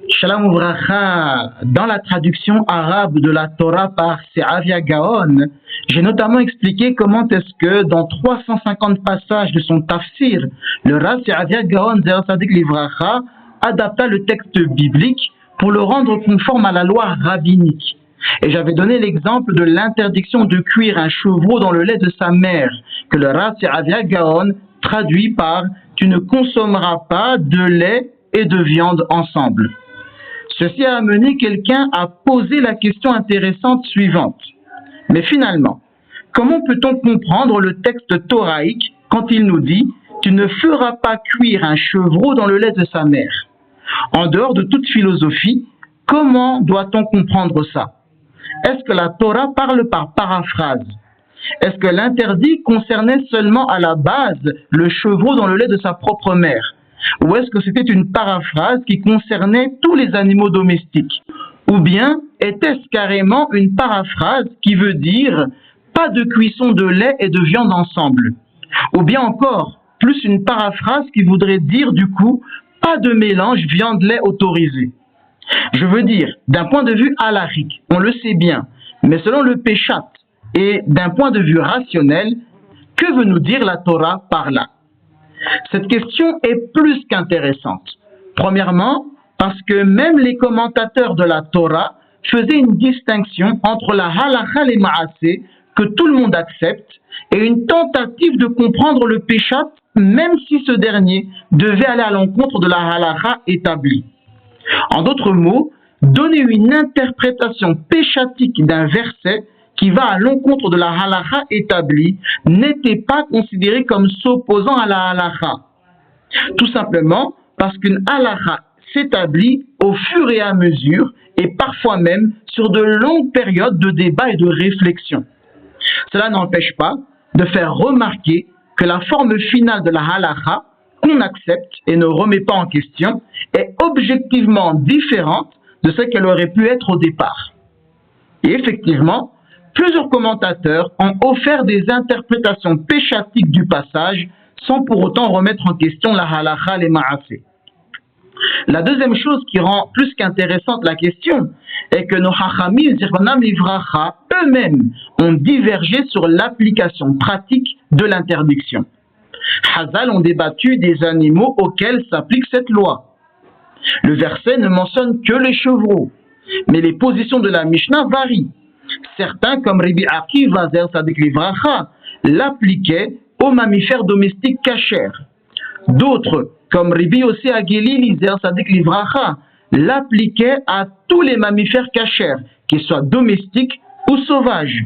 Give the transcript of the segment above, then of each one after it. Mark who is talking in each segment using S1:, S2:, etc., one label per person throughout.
S1: Shalom Uvracha, dans la traduction arabe de la Torah par Se'avia Gaon, j'ai notamment expliqué comment est-ce que dans 350 passages de son tafsir, le Rav Se'avia Gaon Zecher Tzadik Livracha adapta le texte biblique pour le rendre conforme à la loi rabbinique. Et j'avais donné l'exemple de l'interdiction de cuire un chevreau dans le lait de sa mère, que le Rav Se'avia Gaon traduit par « Tu ne consommeras pas de lait et de viande ensemble ». Ceci a amené quelqu'un à poser la question intéressante suivante. Mais finalement, comment peut-on comprendre le texte thoraïque quand il nous dit « Tu ne feras pas cuire un chevreau dans le lait de sa mère » ? En dehors de toute philosophie, comment doit-on comprendre ça ? Est-ce que la Torah parle par paraphrase ? Est-ce que l'interdit concernait seulement à la base le chevreau dans le lait de sa propre mère ? Ou est-ce que c'était une paraphrase qui concernait tous les animaux domestiques ? Ou bien était-ce carrément une paraphrase qui veut dire pas de cuisson de lait et de viande ensemble ? Ou bien encore, plus une paraphrase qui voudrait dire du coup pas de mélange viande-lait autorisé ? Je veux dire, d'un point de vue halachique, on le sait bien, mais selon le Peshat et d'un point de vue rationnel, que veut nous dire la Torah par là ? Cette question est plus qu'intéressante. Premièrement, parce que même les commentateurs de la Torah faisaient une distinction entre la halakha et ma'aseh que tout le monde accepte et une tentative de comprendre le péchat, même si ce dernier devait aller à l'encontre de la halakha établie. En d'autres mots, donner une interprétation péchatique d'un verset qui va à l'encontre de la halakha établie n'était pas considéré comme s'opposant à la halakha. Tout simplement parce qu'une halakha s'établit au fur et à mesure et parfois même sur de longues périodes de débat et de réflexion. Cela n'empêche pas de faire remarquer que la forme finale de la halakha, qu'on accepte et ne remet pas en question, est objectivement différente de ce qu'elle aurait pu être au départ. Et effectivement, plusieurs commentateurs ont offert des interprétations péchatiques du passage sans pour autant remettre en question la halakha et ma'aseh. La deuxième chose qui rend plus qu'intéressante la question est que nos hachamim Zichronam Livracha eux-mêmes ont divergé sur l'application pratique de l'interdiction. Chazal ont débattu des animaux auxquels s'applique cette loi. Le verset ne mentionne que les chevreaux, mais les positions de la Mishnah varient. Certains, comme Rabbi Akiva Zecher Tzadik Livracha, l'appliquaient aux mammifères domestiques cachers. D'autres, comme Rabbi Yossi Agelili Zecher Tzadik Livracha, l'appliquaient à tous les mammifères cachers, qu'ils soient domestiques ou sauvages.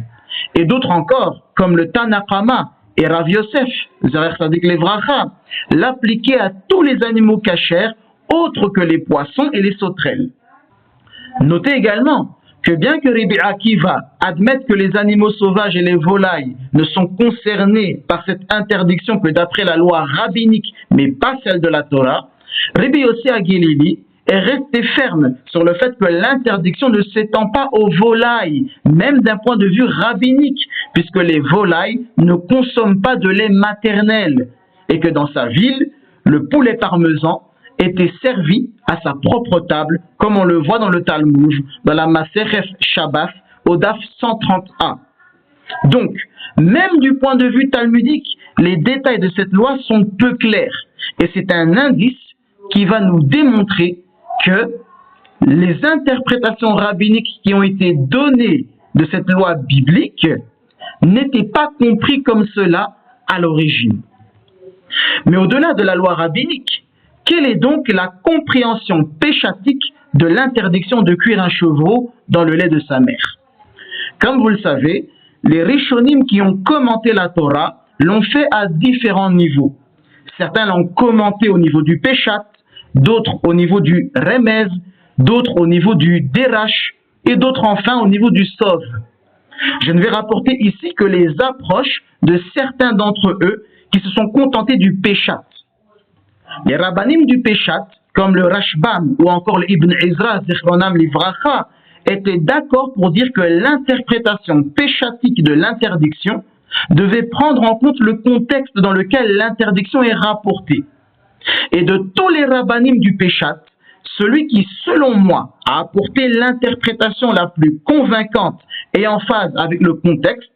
S1: Et d'autres encore, comme le Tana Kama et Rav Yosef Zecher Tzadik Livracha, l'appliquaient à tous les animaux cachers autres que les poissons et les sauterelles. Notez également que bien que Rabbi Akiva admette que les animaux sauvages et les volailles ne sont concernés par cette interdiction que d'après la loi rabbinique, mais pas celle de la Torah, Rabbi Yossi Agelili est resté ferme sur le fait que l'interdiction ne s'étend pas aux volailles, même d'un point de vue rabbinique, puisque les volailles ne consomment pas de lait maternel, et que dans sa ville, le poulet parmesan était servi à sa propre table, comme on le voit dans le Talmud, dans la Masechet Shabbat, au Daf 130a. Donc, même du point de vue talmudique, les détails de cette loi sont peu clairs, et c'est un indice qui va nous démontrer que les interprétations rabbiniques qui ont été données de cette loi biblique n'étaient pas comprises comme cela à l'origine. Mais au-delà de la loi rabbinique, quelle est donc la compréhension péchatique de l'interdiction de cuire un chevreau dans le lait de sa mère ? Comme vous le savez, les Rishonim qui ont commenté la Torah l'ont fait à différents niveaux. Certains l'ont commenté au niveau du Peshat, d'autres au niveau du Remez, d'autres au niveau du Derash et d'autres enfin au niveau du Sov. Je ne vais rapporter ici que les approches de certains d'entre eux qui se sont contentés du Peshat. Les rabbanim du Peshat, comme le Rashbam ou encore le Ibn Ezra Zichronam Livracha, étaient d'accord pour dire que l'interprétation péchatique de l'interdiction devait prendre en compte le contexte dans lequel l'interdiction est rapportée. Et de tous les rabbanim du Peshat, celui qui, selon moi, a apporté l'interprétation la plus convaincante et en phase avec le contexte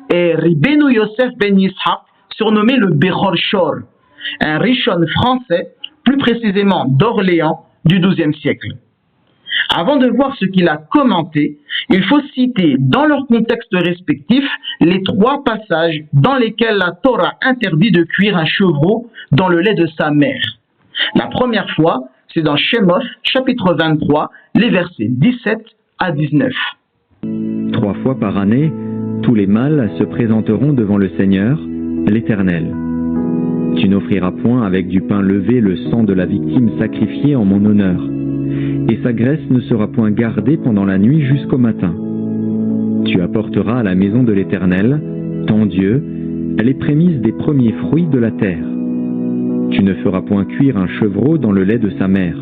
S1: est Ribbeinu Yosef ben Yitzhak, surnommé le Bechor Shor, un Rishon français, plus précisément d'Orléans, du XIIe siècle. Avant de voir ce qu'il a commenté, il faut citer dans leur contexte respectif les 3 passages dans lesquels la Torah interdit de cuire un chevreau dans le lait de sa mère. La première fois, c'est dans Shemoth, chapitre 23, les versets 17 à 19.
S2: 3 fois par année, tous les mâles se présenteront devant le Seigneur, l'Éternel. Tu n'offriras point avec du pain levé le sang de la victime sacrifiée en mon honneur, et sa graisse ne sera point gardée pendant la nuit jusqu'au matin. Tu apporteras à la maison de l'Éternel, ton Dieu, les prémices des premiers fruits de la terre. Tu ne feras point cuire un chevreau dans le lait de sa mère.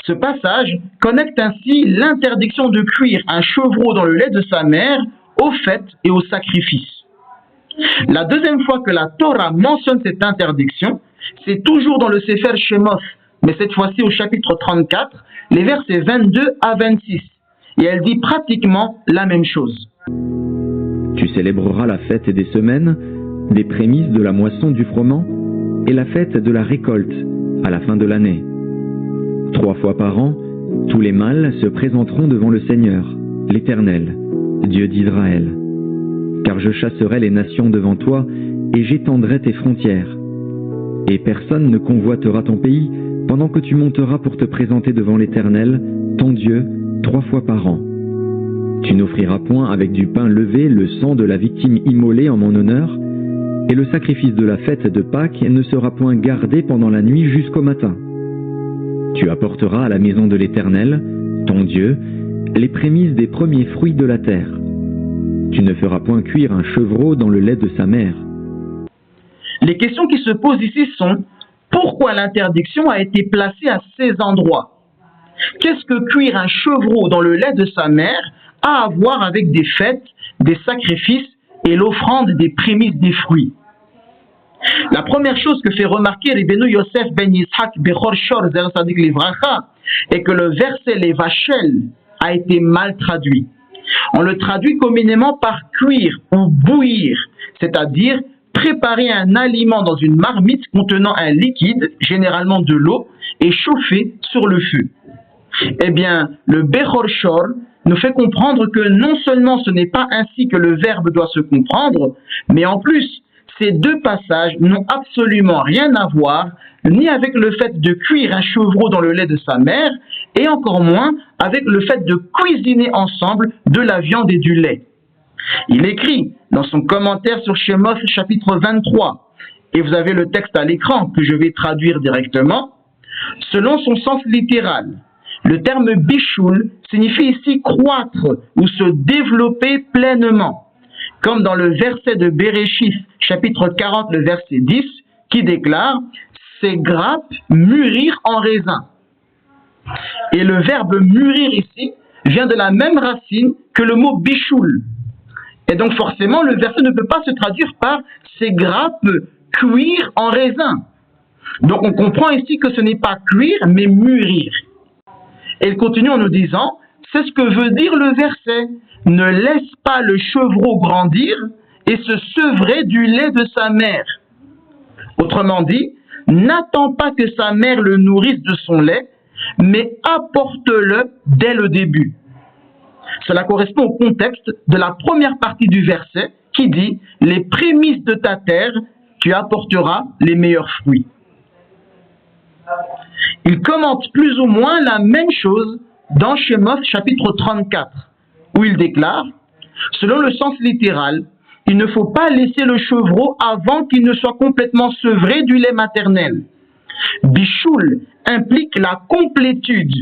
S1: Ce passage connecte ainsi l'interdiction de cuire un chevreau dans le lait de sa mère aux fêtes et aux sacrifices. La deuxième fois que la Torah mentionne cette interdiction, c'est toujours dans le Sefer Shemoth, mais cette fois-ci au chapitre 34, les versets 22 à 26. Et elle dit pratiquement la même chose.
S2: Tu célébreras la fête des semaines, des prémices de la moisson du froment, et la fête de la récolte, à la fin de l'année. 3 fois par an, tous les mâles se présenteront devant le Seigneur, l'Éternel, Dieu d'Israël. Car je chasserai les nations devant toi, et j'étendrai tes frontières. Et personne ne convoitera ton pays, pendant que tu monteras pour te présenter devant l'Éternel, ton Dieu, 3 fois par an. Tu n'offriras point avec du pain levé le sang de la victime immolée en mon honneur, et le sacrifice de la fête de Pâques ne sera point gardé pendant la nuit jusqu'au matin. Tu apporteras à la maison de l'Éternel, ton Dieu, les prémices des premiers fruits de la terre. Tu ne feras point cuire un chevreau dans le lait de sa mère.
S1: Les questions qui se posent ici sont: pourquoi l'interdiction a été placée à ces endroits? Qu'est-ce que cuire un chevreau dans le lait de sa mère a à voir avec des fêtes, des sacrifices et l'offrande des prémices des fruits? La première chose que fait remarquer Ribbeinu Yosef ben Yitzhak Bechor Shor Zer Sadik Livracha est que le verset les vachel a été mal traduit. On le traduit communément par cuire ou bouillir, c'est-à-dire préparer un aliment dans une marmite contenant un liquide, généralement de l'eau, et chauffer sur le feu. Eh bien, le Bechor Shor nous fait comprendre que non seulement ce n'est pas ainsi que le verbe doit se comprendre, mais en plus, ces 2 passages n'ont absolument rien à voir, ni avec le fait de cuire un chevreau dans le lait de sa mère, et encore moins avec le fait de cuisiner ensemble de la viande et du lait. Il écrit dans son commentaire sur Shemoth chapitre 23, et vous avez le texte à l'écran que je vais traduire directement, selon son sens littéral. Le terme bichoul signifie ici croître ou se développer pleinement, comme dans le verset de Bereshith, chapitre 40, le verset 10, qui déclare « Ces grappes mûrir en raisin ». Et le verbe mûrir ici vient de la même racine que le mot bichoul. Et donc forcément, le verset ne peut pas se traduire par « ces grappes cuire en raisin ». Donc on comprend ici que ce n'est pas cuire, mais mûrir. Et il continue en nous disant « C'est ce que veut dire le verset. Ne laisse pas le chevreau grandir et se sevrer du lait de sa mère. » Autrement dit, n'attends pas que sa mère le nourrisse de son lait, mais apporte-le dès le début. Cela correspond au contexte de la première partie du verset qui dit « Les prémices de ta terre, tu apporteras les meilleurs fruits. » Il commente plus ou moins la même chose dans Shemoth chapitre 34, où il déclare « Selon le sens littéral, il ne faut pas laisser le chevreau avant qu'il ne soit complètement sevré du lait maternel. Bichoul implique la complétude,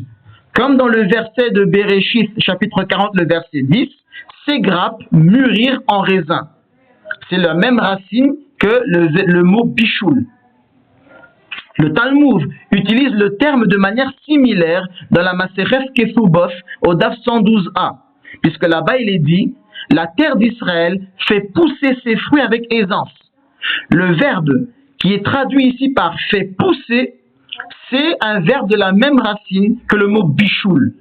S1: comme dans le verset de Bereshith chapitre 40, le verset 10, ces grappes mûrir en raisin. » C'est la même racine que le mot bichoul. Le Talmud utilise le terme de manière similaire dans la Masechet Ketubot au Daf 112a, puisque là-bas il est dit « La terre d'Israël fait pousser ses fruits avec aisance ». Le verbe qui est traduit ici par « fait pousser », c'est un verbe de la même racine que le mot bichoul.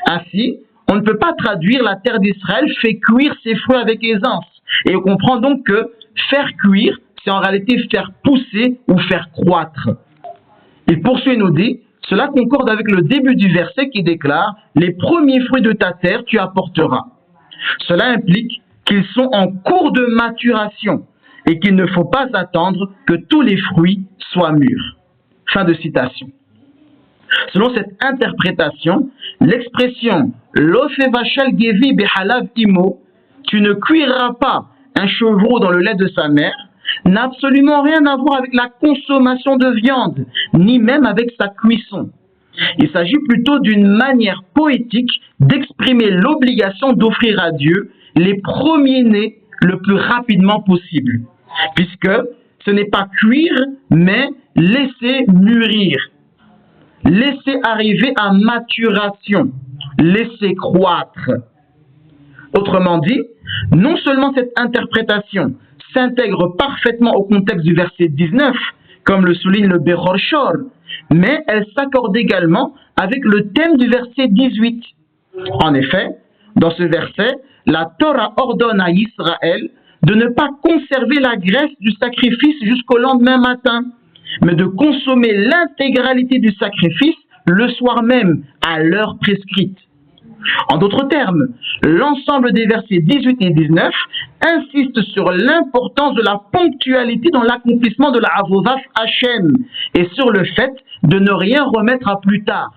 S1: Ainsi, on ne peut pas traduire la terre d'Israël fait cuire ses fruits avec aisance. Et on comprend donc que faire cuire, c'est en réalité faire pousser ou faire croître. Il poursuit et nous dit, cela concorde avec le début du verset qui déclare « Les premiers fruits de ta terre tu apporteras ». Cela implique qu'ils sont en cours de maturation et qu'il ne faut pas attendre que tous les fruits soient mûrs. Fin de citation. Selon cette interprétation, l'expression « Lo fevashel gevi behalav imo » tu ne cuiras pas un chevreau dans le lait de sa mère n'a absolument rien à voir avec la consommation de viande, ni même avec sa cuisson. Il s'agit plutôt d'une manière poétique d'exprimer l'obligation d'offrir à Dieu les premiers-nés le plus rapidement possible, puisque ce n'est pas cuire, mais laisser mûrir, laisser arriver à maturation, laisser croître. Autrement dit, non seulement cette interprétation s'intègre parfaitement au contexte du verset 19, comme le souligne le Bechor Shor, mais elle s'accorde également avec le thème du verset 18. En effet, dans ce verset, la Torah ordonne à Israël de ne pas conserver la graisse du sacrifice jusqu'au lendemain matin, mais de consommer l'intégralité du sacrifice le soir même, à l'heure prescrite. En d'autres termes, l'ensemble des versets 18 et 19 insiste sur l'importance de la ponctualité dans l'accomplissement de la Avodat Hashem et sur le fait de ne rien remettre à plus tard.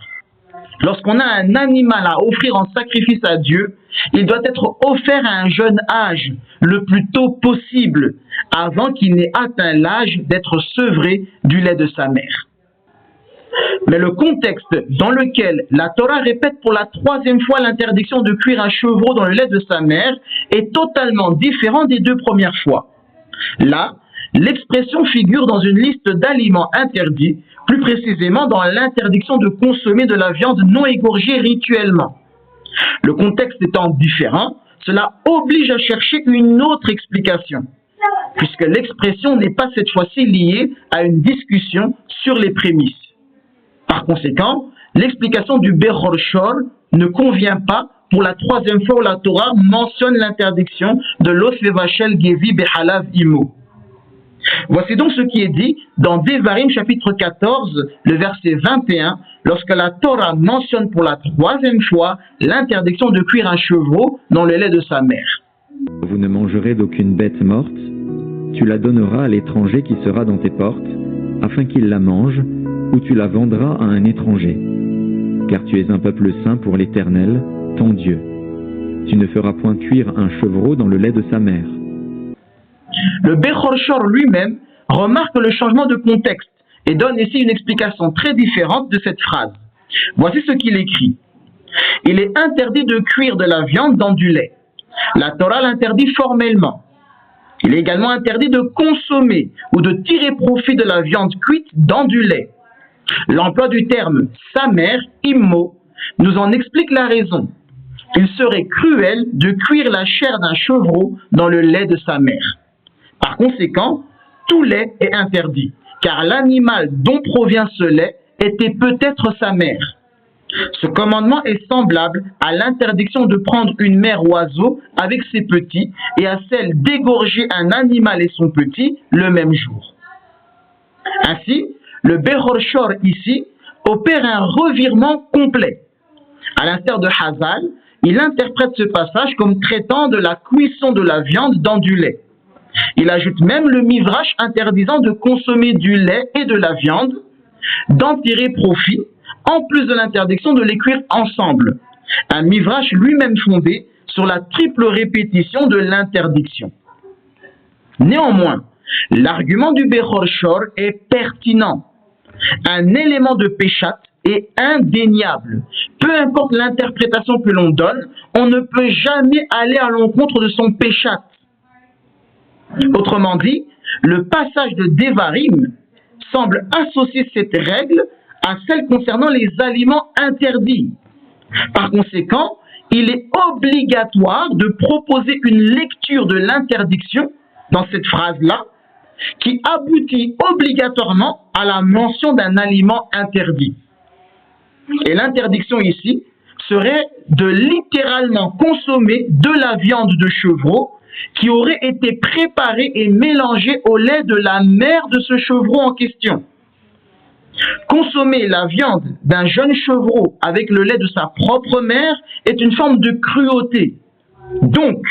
S1: Lorsqu'on a un animal à offrir en sacrifice à Dieu, il doit être offert à un jeune âge, le plus tôt possible, avant qu'il n'ait atteint l'âge d'être sevré du lait de sa mère. Mais le contexte dans lequel la Torah répète pour la troisième fois l'interdiction de cuire un chevreau dans le lait de sa mère est totalement différent des deux premières fois. Là, l'expression figure dans une liste d'aliments interdits, plus précisément dans l'interdiction de consommer de la viande non égorgée rituellement. Le contexte étant différent, cela oblige à chercher une autre explication, puisque l'expression n'est pas cette fois-ci liée à une discussion sur les prémices. Par conséquent, l'explication du Bechor Shor ne convient pas pour la troisième fois où la Torah mentionne l'interdiction de l'os levachel gevi behalav imo. Voici donc ce qui est dit dans Devarim chapitre 14, le verset 21, lorsque la Torah mentionne pour la troisième fois l'interdiction de cuire un chevreau dans le lait de sa mère.
S2: Vous ne mangerez d'aucune bête morte, tu la donneras à l'étranger qui sera dans tes portes, afin qu'il la mange, ou tu la vendras à un étranger. Car tu es un peuple saint pour l'Éternel, ton Dieu. Tu ne feras point cuire un chevreau dans le lait de sa mère.
S1: Le Bechor Shor lui-même remarque le changement de contexte et donne ici une explication très différente de cette phrase. Voici ce qu'il écrit. Il est interdit de cuire de la viande dans du lait. La Torah l'interdit formellement. Il est également interdit de consommer ou de tirer profit de la viande cuite dans du lait. L'emploi du terme « sa mère » immo nous en explique la raison. Il serait cruel de cuire la chair d'un chevreau dans le lait de sa mère. Par conséquent, tout lait est interdit, car l'animal dont provient ce lait était peut-être sa mère. Ce commandement est semblable à l'interdiction de prendre une mère oiseau avec ses petits et à celle d'égorger un animal et son petit le même jour. Ainsi, le Bechor Shor ici opère un revirement complet. À l'instar de Hazal, il interprète ce passage comme traitant de la cuisson de la viande dans du lait. Il ajoute même le midrash interdisant de consommer du lait et de la viande, d'en tirer profit, en plus de l'interdiction de les cuire ensemble. Un midrash lui-même fondé sur la triple répétition de l'interdiction. Néanmoins, l'argument du Bechor Shor est pertinent. Un élément de péchat est indéniable. Peu importe l'interprétation que l'on donne, on ne peut jamais aller à l'encontre de son péchat. Autrement dit, le passage de Devarim semble associer cette règle à celle concernant les aliments interdits. Par conséquent, il est obligatoire de proposer une lecture de l'interdiction dans cette phrase-là qui aboutit obligatoirement à la mention d'un aliment interdit. Et l'interdiction ici serait de littéralement consommer de la viande de chevreau qui aurait été préparée et mélangée au lait de la mère de ce chevreau en question. Consommer la viande d'un jeune chevreau avec le lait de sa propre mère est une forme de cruauté. Donc,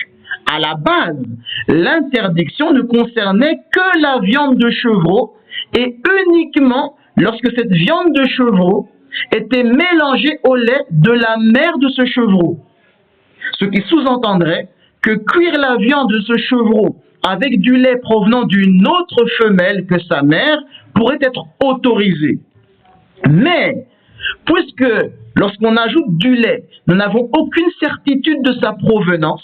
S1: à la base, l'interdiction ne concernait que la viande de chevreau et uniquement lorsque cette viande de chevreau était mélangée au lait de la mère de ce chevreau. Ce qui sous-entendrait que cuire la viande de ce chevreau avec du lait provenant d'une autre femelle que sa mère pourrait être autorisé. Mais, puisque lorsqu'on ajoute du lait, nous n'avons aucune certitude de sa provenance,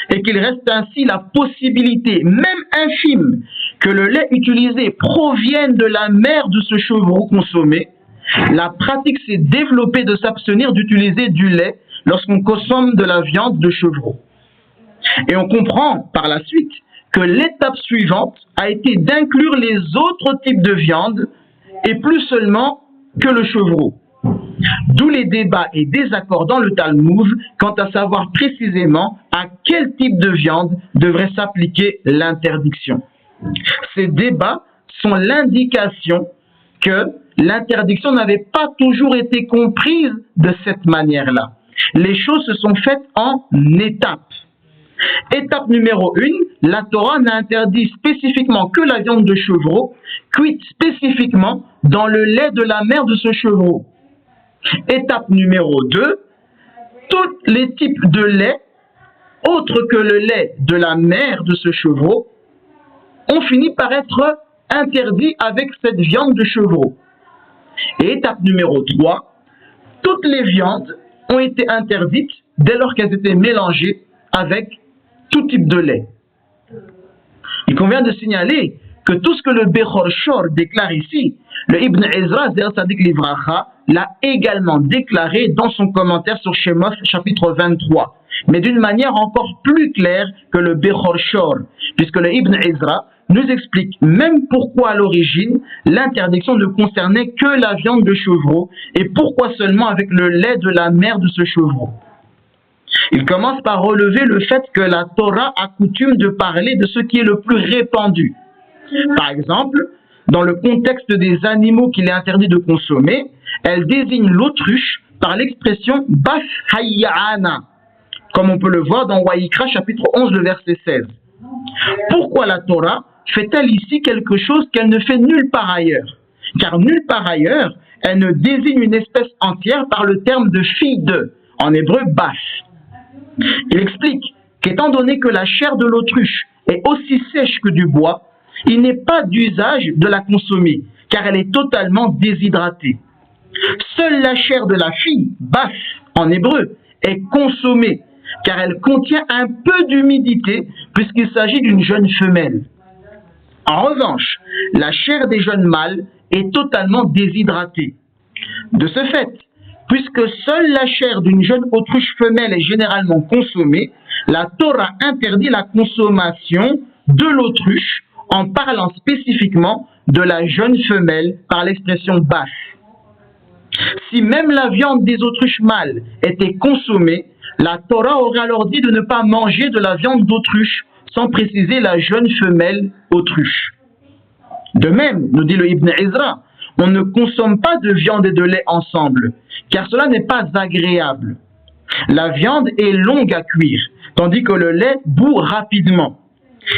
S1: et qu'il reste ainsi la possibilité, même infime, que le lait utilisé provienne de la mère de ce chevreau consommé, la pratique s'est développée de s'abstenir d'utiliser du lait lorsqu'on consomme de la viande de chevreau. Et on comprend par la suite que l'étape suivante a été d'inclure les autres types de viande et plus seulement que le chevreau. D'où les débats et désaccords dans le Talmud quant à savoir précisément à quel type de viande devrait s'appliquer l'interdiction. Ces débats sont l'indication que l'interdiction n'avait pas toujours été comprise de cette manière-là. Les choses se sont faites en étapes. Étape numéro 1, la Torah n'a interdit spécifiquement que la viande de chevreau, cuite spécifiquement dans le lait de la mère de ce chevreau. Étape numéro 2, tous les types de lait, autres que le lait de la mère de ce chevreau, ont fini par être interdits avec cette viande de chevreau. Et étape numéro 3, toutes les viandes ont été interdites dès lors qu'elles étaient mélangées avec tout type de lait. Il convient de signaler que tout ce que le Bechor Shor déclare ici, le Ibn Ezra, Zer Sadik Livracha, l'a également déclaré dans son commentaire sur Shemot, chapitre 23, mais d'une manière encore plus claire que le Bechor Shor, puisque le Ibn Ezra nous explique même pourquoi à l'origine l'interdiction ne concernait que la viande de chevreau et pourquoi seulement avec le lait de la mère de ce chevreau. Il commence par relever le fait que la Torah a coutume de parler de ce qui est le plus répandu. Par exemple, dans le contexte des animaux qu'il est interdit de consommer, elle désigne l'autruche par l'expression Bas Hayyana, comme on peut le voir dans Wayikra chapitre 11, le verset 16. Pourquoi la Torah fait-elle ici quelque chose qu'elle ne fait nulle part ailleurs? Car nulle part ailleurs, elle ne désigne une espèce entière par le terme de fille de, en hébreu Bas. Il explique qu'étant donné que la chair de l'autruche est aussi sèche que du bois, il n'est pas d'usage de la consommer, car elle est totalement déshydratée. Seule la chair de la fille, Bas en hébreu, est consommée, car elle contient un peu d'humidité, puisqu'il s'agit d'une jeune femelle. En revanche, la chair des jeunes mâles est totalement déshydratée. De ce fait, puisque seule la chair d'une jeune autruche femelle est généralement consommée, la Torah interdit la consommation de l'autruche en parlant spécifiquement de la jeune femelle par l'expression basse. Si même la viande des autruches mâles était consommée, la Torah aurait alors dit de ne pas manger de la viande d'autruche sans préciser la jeune femelle autruche. De même, nous dit le Ibn Ezra, on ne consomme pas de viande et de lait ensemble, car cela n'est pas agréable. La viande est longue à cuire, tandis que le lait bout rapidement.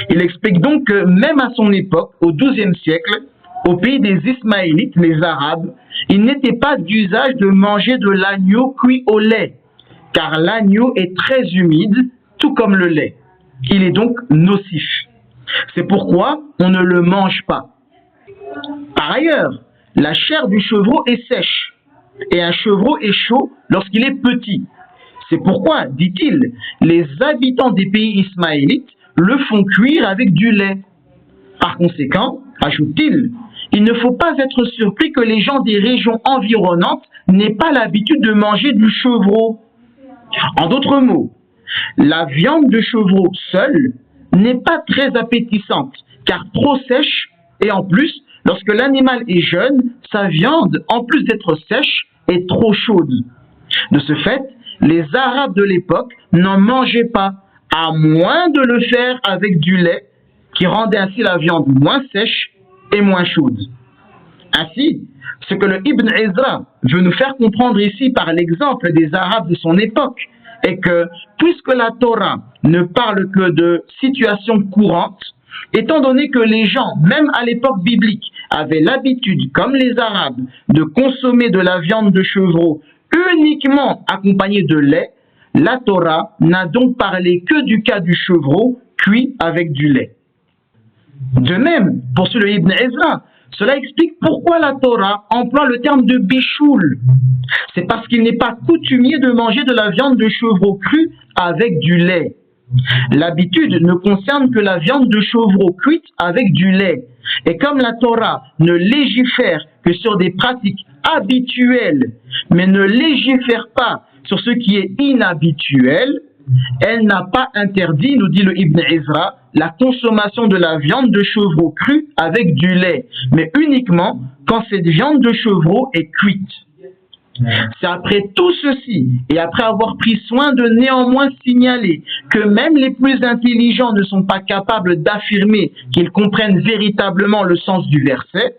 S1: Il explique donc que même à son époque, au XIIe siècle, au pays des Ismaélites, les Arabes, il n'était pas d'usage de manger de l'agneau cuit au lait, car l'agneau est très humide, tout comme le lait. Il est donc nocif. C'est pourquoi on ne le mange pas. Par ailleurs, la chair du chevreau est sèche, et un chevreau est chaud lorsqu'il est petit. C'est pourquoi, dit-il, les habitants des pays ismaélites le font cuire avec du lait. Par conséquent, ajoute-t-il, il ne faut pas être surpris que les gens des régions environnantes n'aient pas l'habitude de manger du chevreau. En d'autres mots, la viande de chevreau seule n'est pas très appétissante, car trop sèche, et en plus, lorsque l'animal est jeune, sa viande, en plus d'être sèche, est trop chaude. De ce fait, les Arabes de l'époque n'en mangeaient pas, à moins de le faire avec du lait, qui rendait ainsi la viande moins sèche et moins chaude. Ainsi, ce que le Ibn Ezra veut nous faire comprendre ici par l'exemple des Arabes de son époque est que, puisque la Torah ne parle que de situations courantes, étant donné que les gens, même à l'époque biblique, avaient l'habitude, comme les Arabes, de consommer de la viande de chevreau uniquement accompagnée de lait, la Torah n'a donc parlé que du cas du chevreau cuit avec du lait. De même, poursuit le Ibn Ezra, cela explique pourquoi la Torah emploie le terme de bichoul. C'est parce qu'il n'est pas coutumier de manger de la viande de chevreau crue avec du lait. L'habitude ne concerne que la viande de chevreau cuite avec du lait. Et comme la Torah ne légifère que sur des pratiques habituelles, mais ne légifère pas sur ce qui est inhabituel, elle n'a pas interdit, nous dit le Ibn Ezra, la consommation de la viande de chevreau crue avec du lait, mais uniquement quand cette viande de chevreau est cuite. C'est après tout ceci, et après avoir pris soin de néanmoins signaler que même les plus intelligents ne sont pas capables d'affirmer qu'ils comprennent véritablement le sens du verset,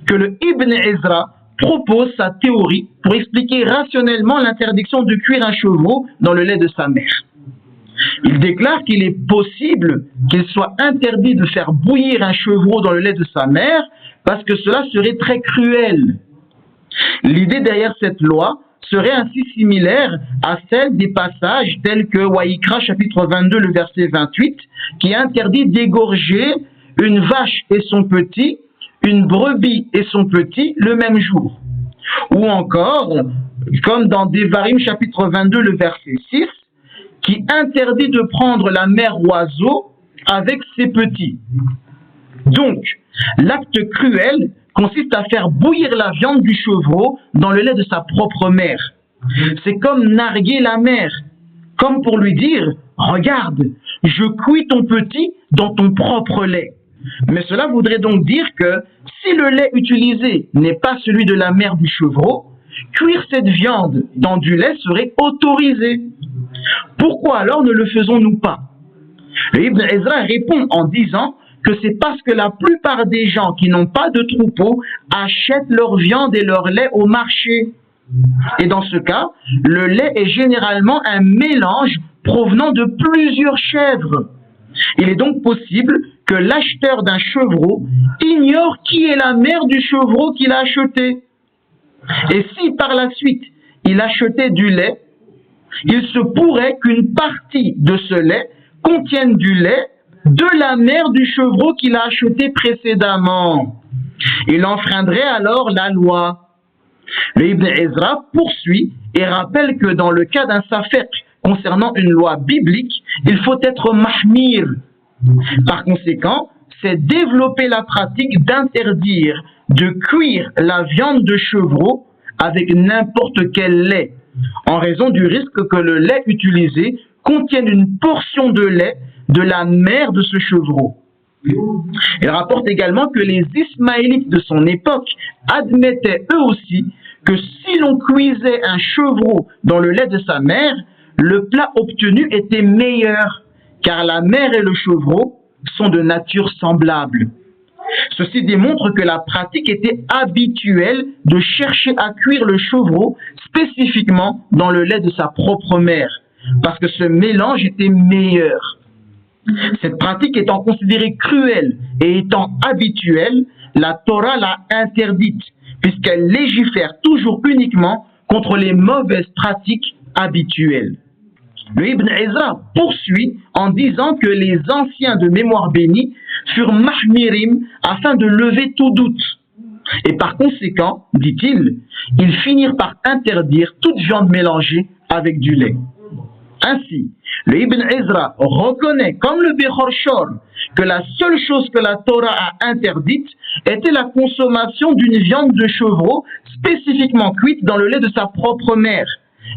S1: que le Ibn Ezra propose sa théorie pour expliquer rationnellement l'interdiction de cuire un chevreau dans le lait de sa mère. Il déclare qu'il est possible qu'il soit interdit de faire bouillir un chevreau dans le lait de sa mère parce que cela serait très cruel. L'idée derrière cette loi serait ainsi similaire à celle des passages tels que Waïkra chapitre 22 le verset 28 qui interdit d'égorger une vache et son petit, une brebis et son petit le même jour. Ou encore, comme dans Devarim chapitre 22 le verset 6, qui interdit de prendre la mère oiseau avec ses petits. Donc, l'acte cruel consiste à faire bouillir la viande du chevreau dans le lait de sa propre mère. C'est comme narguer la mère, comme pour lui dire « Regarde, je cuis ton petit dans ton propre lait ». Mais cela voudrait donc dire que si le lait utilisé n'est pas celui de la mère du chevreau, cuire cette viande dans du lait serait autorisé. Pourquoi alors ne le faisons-nous pas? Le Ibn Ezra répond en disant que c'est parce que la plupart des gens qui n'ont pas de troupeau achètent leur viande et leur lait au marché. Et dans ce cas, le lait est généralement un mélange provenant de plusieurs chèvres. Il est donc possible que l'acheteur d'un chevreau ignore qui est la mère du chevreau qu'il a acheté. Et si par la suite il achetait du lait, il se pourrait qu'une partie de ce lait contienne du lait de la mère du chevreau qu'il a acheté précédemment. Il enfreindrait alors la loi. Le Ibn Ezra poursuit et rappelle que dans le cas d'un safek concernant une loi biblique, il faut être mahmir. Par conséquent, c'est développer la pratique d'interdire de cuire la viande de chevreau avec n'importe quel lait, en raison du risque que le lait utilisé contienne une portion de lait de la mère de ce chevreau. Il rapporte également que les Ismaélites de son époque admettaient eux aussi que si l'on cuisait un chevreau dans le lait de sa mère, le plat obtenu était meilleur, car la mère et le chevreau sont de nature semblable. Ceci démontre que la pratique était habituelle de chercher à cuire le chevreau spécifiquement dans le lait de sa propre mère, parce que ce mélange était meilleur. Cette pratique étant considérée cruelle et étant habituelle, la Torah l'a interdite, puisqu'elle légifère toujours uniquement contre les mauvaises pratiques habituelles. Le Ibn Ezra poursuit en disant que les anciens de mémoire bénie furent mahmirim afin de lever tout doute. Et par conséquent, dit-il, ils finirent par interdire toute viande mélangée avec du lait. Ainsi, le Ibn Ezra reconnaît, comme le Bechor Shor, que la seule chose que la Torah a interdite était la consommation d'une viande de chevreau spécifiquement cuite dans le lait de sa propre mère,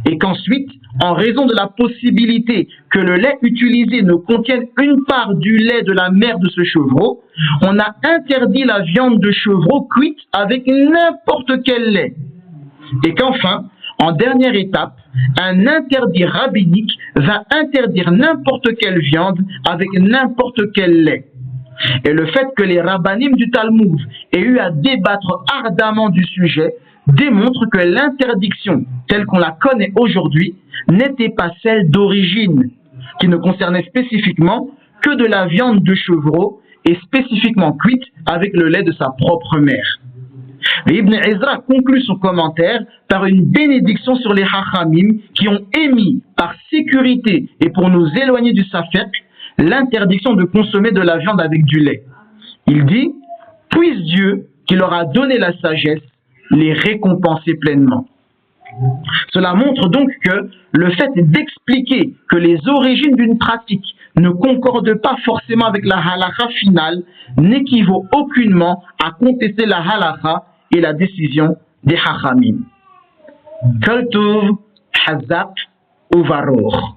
S1: et qu'ensuite en raison de la possibilité que le lait utilisé ne contienne une part du lait de la mère de ce chevreau, on a interdit la viande de chevreau cuite avec n'importe quel lait. Et qu'enfin, en dernière étape, un interdit rabbinique va interdire n'importe quelle viande avec n'importe quel lait. Et le fait que les rabbinim du Talmud aient eu à débattre ardemment du sujet démontre que l'interdiction, telle qu'on la connaît aujourd'hui, n'était pas celle d'origine, qui ne concernait spécifiquement que de la viande de chevreau et spécifiquement cuite avec le lait de sa propre mère. Et Ibn Ezra conclut son commentaire par une bénédiction sur les Hachamim qui ont émis par sécurité et pour nous éloigner du Safek l'interdiction de consommer de la viande avec du lait. Il dit, puisse Dieu qui leur a donné la sagesse les récompenser pleinement. Cela montre donc que le fait d'expliquer que les origines d'une pratique ne concordent pas forcément avec la halakha finale n'équivaut aucunement à contester la halakha et la décision des hachamim. Kol tov, hazak, uvaror.